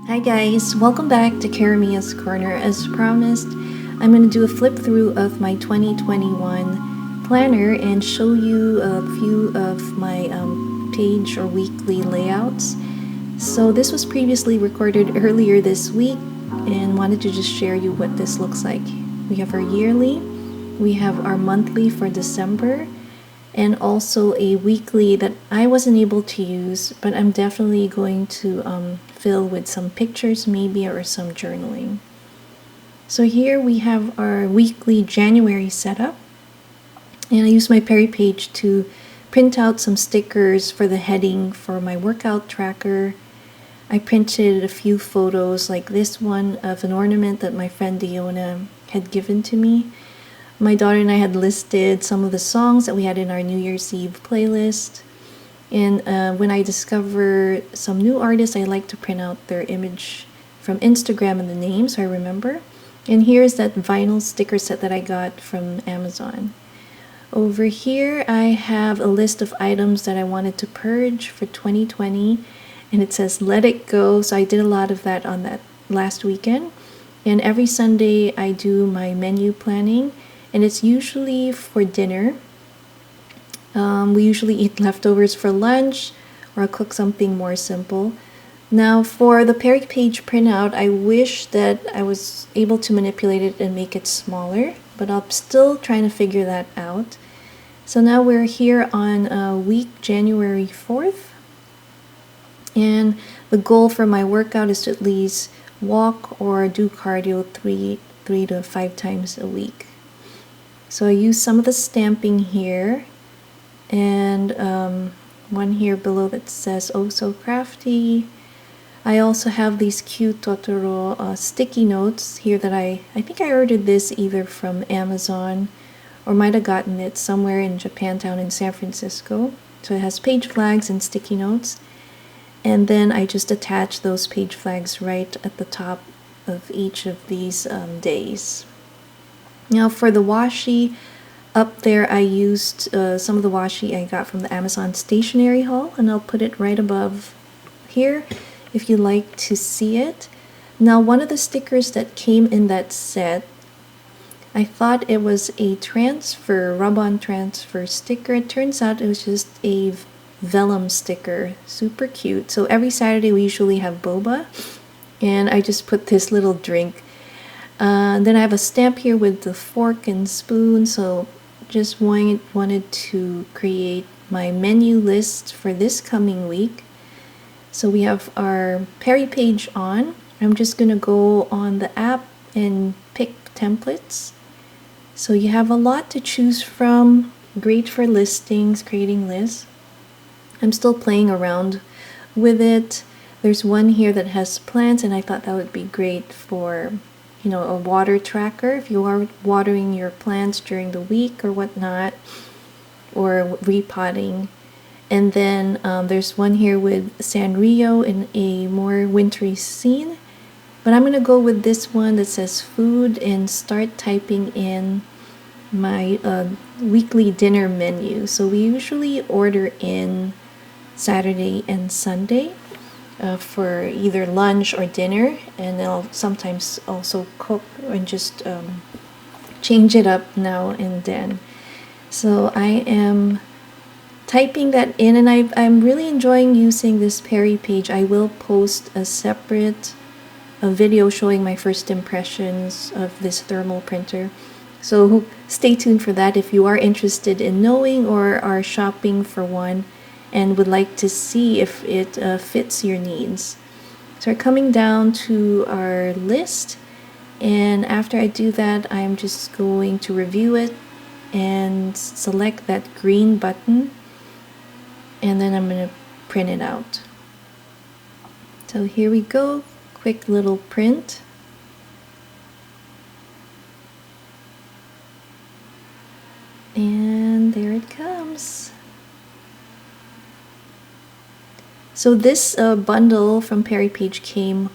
Hi guys, welcome back to Karamia's Corner. As promised, I'm going to do a flip through of my 2021 planner and show you a few of my page or weekly layouts. So this was previously recorded earlier this week and wanted to just share you what this looks like. We have our yearly, we have our monthly for December, and also a weekly that I wasn't able to use, but I'm definitely going to fill with some pictures maybe or some journaling. So here we have our weekly January setup, and I used my Perry page to print out some stickers for the heading for my workout tracker. I printed a few photos like this one of an ornament that my friend Diona had given to me. My daughter and I had listed some of the songs that we had in our New Year's Eve playlist. And when I discover some new artists, I like to print out their image from Instagram and the name so I remember. And here's that vinyl sticker set that I got from Amazon. Over here, I have a list of items that I wanted to purge for 2020. And it says, let it go. So I did a lot of that on that last weekend. And every Sunday, I do my menu planning. And it's usually for dinner. We usually eat leftovers for lunch, or I'll cook something more simple. Now for the Perry page printout, I wish that I was able to manipulate it and make it smaller, but I'm still trying to figure that out. So now we're here on week January 4th, and the goal for my workout is to at least walk or do cardio three to 5 times a week. So I use some of the stamping here, and one here below that says "Oh So Crafty." I also have these cute Totoro sticky notes here that I think I ordered this either from Amazon or might have gotten it somewhere in Japantown in San Francisco. So it has page flags and sticky notes, and then I just attach those page flags right at the top of each of these days. Now for the washi, up there I used some of the washi I got from the Amazon stationery haul, and I'll put it right above here if you like to see it. Now one of the stickers that came in that set, I thought it was a rub-on transfer sticker. It turns out it was just a vellum sticker, super cute. So every Saturday we usually have boba, and I just put this little drink. Then I have a stamp here with the fork and spoon, so just wanted to create my menu list for this coming week. So we have our Perry page on. I'm just going to go on the app and pick templates. So you have a lot to choose from, great for listings, creating lists. I'm still playing around with it. There's one here that has plants, and I thought that would be great for a water tracker if you are watering your plants during the week or whatnot, or repotting. And then there's one here with Sanrio in a more wintry scene, but I'm gonna go with this one that says food and start typing in my weekly dinner menu. So we usually order in Saturday and Sunday for either lunch or dinner, and I'll sometimes also cook and just change it up now and then. So I am typing that in, and I'm really enjoying using this Perry page. I will post a separate video showing my first impressions of this thermal printer. So stay tuned for that if you are interested in knowing or are shopping for one and would like to see if it fits your needs. So we're coming down to our list, and after I do that, I'm just going to review it and select that green button, and then I'm going to print it out. So here we go, quick little print. And there it comes. So this bundle from Perry page came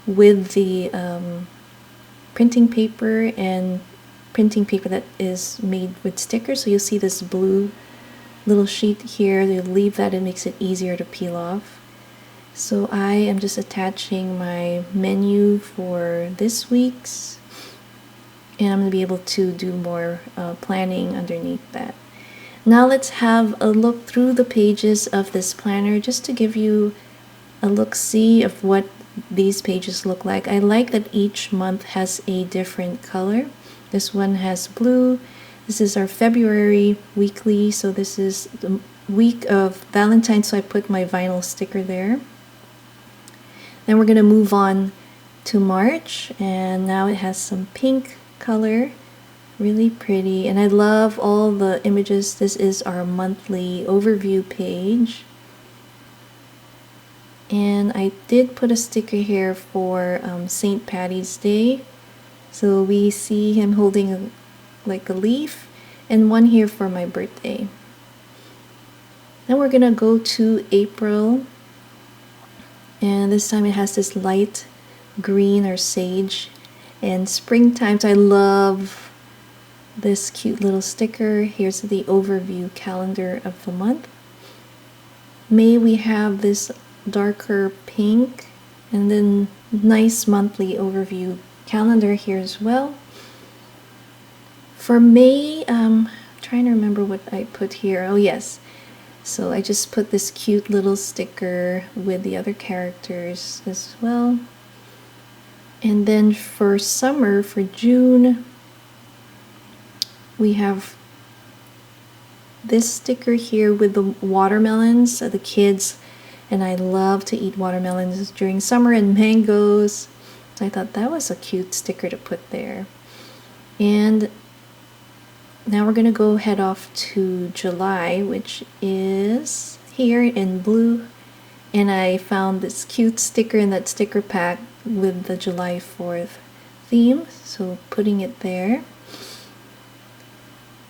with the printing paper and printing paper that is made with stickers. So you'll see this blue little sheet here. You'll leave that, it makes it easier to peel off. So I am just attaching my menu for this week's, and I'm going to be able to do more planning underneath that. Now let's have a look through the pages of this planner just to give you a look-see of what these pages look like. I like that each month has a different color. This one has blue. This is our February weekly, so this is the week of Valentine's, so I put my vinyl sticker there. Then we're going to move on to March, and now it has some pink color, really pretty, and I love all the images. This is our monthly overview page, and I did put a sticker here for St. Patty's Day, so we see him holding like a leaf, and one here for my birthday. Then we're gonna go to April, and this time it has this light green or sage, and springtime. So I love this cute little sticker. Here's the overview calendar of the month. May, we have this darker pink, and then nice monthly overview calendar here as well. For May, trying to remember what I put here. Oh yes, so I just put this cute little sticker with the other characters as well. And then for summer, for June, we have this sticker here with the watermelons, the kids, and I love to eat watermelons during summer, and mangoes, so I thought that was a cute sticker to put there. And now we're gonna go head off to July, which is here in blue, and I found this cute sticker in that sticker pack with the July 4th theme, so putting it there.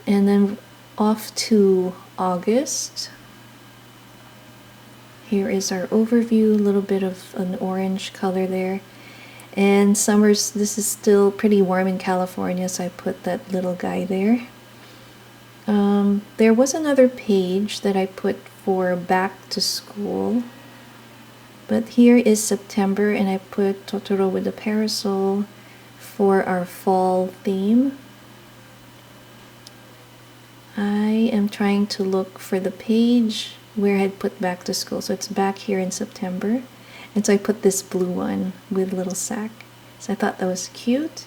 And then off to August. Here is our overview, a little bit of an orange color there. And summers, this is still pretty warm in California, so I put that little guy there. There was another page that I put for back to school, but here is September, and I put Totoro with the parasol for our fall theme. I am trying to look for the page where I had put back to school, so it's back here in September, and so I put this blue one with little sack, so I thought that was cute.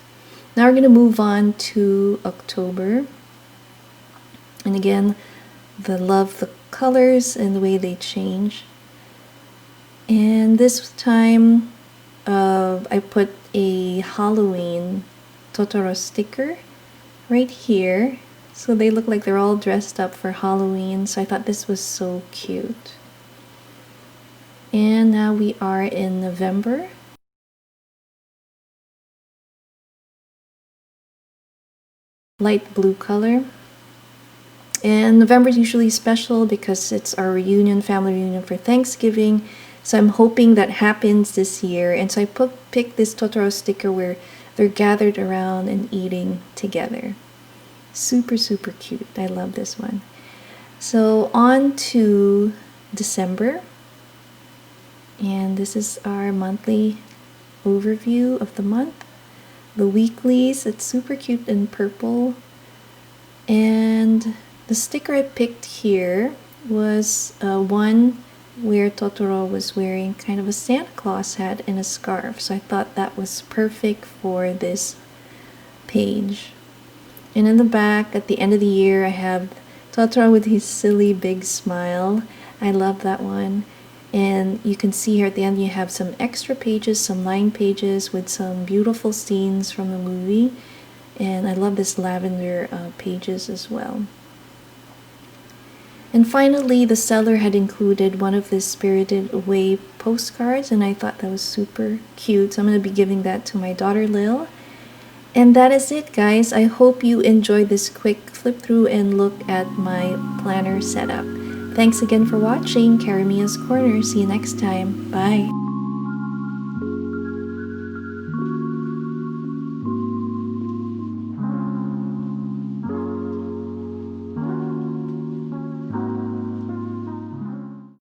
Now we're going to move on to October, and again, love the colors and the way they change. And this time I put a Halloween Totoro sticker right here, so they look like they're all dressed up for Halloween, so I thought this was so cute. And now we are in November. Light blue color. And November is usually special because it's our reunion, family reunion for Thanksgiving. So I'm hoping that happens this year. And so I picked this Totoro sticker where they're gathered around and eating together. Super, super cute. I love this one. So on to December. And this is our monthly overview of the month. The weeklies, it's super cute in purple. And the sticker I picked here was one where Totoro was wearing kind of a Santa Claus hat and a scarf. So I thought that was perfect for this page. And in the back, at the end of the year, I have Totoro with his silly big smile. I love that one. And you can see here at the end you have some extra pages, some line pages with some beautiful scenes from the movie. And I love this lavender pages as well. And finally, the seller had included one of the Spirited Away postcards, and I thought that was super cute. So I'm going to be giving that to my daughter Lil. And that is it, guys. I hope you enjoyed this quick flip through and look at my planner setup. Thanks again for watching Carimia's Corner. See you next time. Bye.